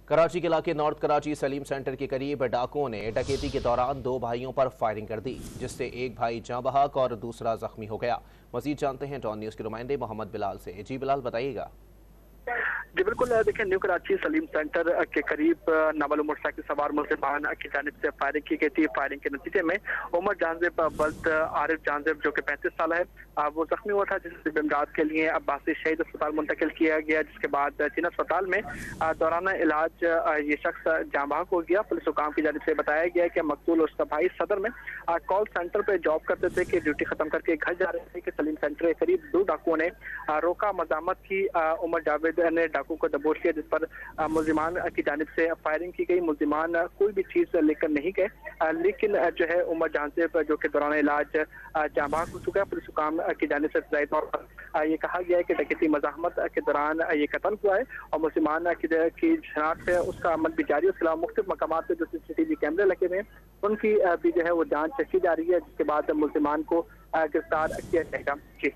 कराची के इलाके north Karachi Salim centre के करीब डाकुओं ने डकैती के दौरान दो भाइयों पर फायरिंग कर दी, जिससे एक भाई जाँ बहक और दूसरा जख्मी हो गया। मजीद जानते हैं डॉन न्यूज़ के नुमाइंदे मोहम्मद बिलाल से। जी बिलाल, बताइएगा। जी बिल्कुल, देखिए न्यू कराची सलीम सेंटर के करीब नाबालिग मोटरसाइकिल सवार मुल्जिमान की जानिब से फायरिंग की गई थी। फायरिंग के नतीजे में उमर जानजेब बल्द आरिफ जानजेब जो कि 35 साल है वो जख्मी हुआ था, जिसे इमदाद के लिए अब्बासी शहीद अस्पताल मुंतकिल किया गया, जिसके बाद जिन अस्पताल में दौरान इलाज ये शख्स जाँ बहक हो गया। पुलिस हुकाम की जानिब से बताया गया कि मकतूल उसका भाई सदर में कॉल सेंटर पर जॉब करते थे कि ड्यूटी खत्म करके घर जा रहे थे कि सलीम सेंटर के करीब दो डाकुओं ने रोका, मजामत की। उमर जावेद ने डाकू को दबोच लिया, जिस पर मुल्जिमान की जानिब से फायरिंग की गई। मुल्जिमान कोई भी चीज लेकर नहीं गए, लेकिन जो है उमर जानजेब जो कि दौरान इलाज जाँ बहक हो चुका है। पुलिस हुकाम की जानिब से इब्तदाई तौर पर ये कहा गया है कि डकैती मज़ाहमत के दौरान ये कत्ल हुआ है और मुल्जिमान की शनाख्त है उसका अमल भी जारी है। उसके अलावा मुख्तलिफ मकामात पे जो CCTV कैमरे लगे हुए हैं उनकी भी जो है वो जांच की जा रही है, जिसके बाद मुल्जिमान को गिरफ्तार किया जाएगा। जी।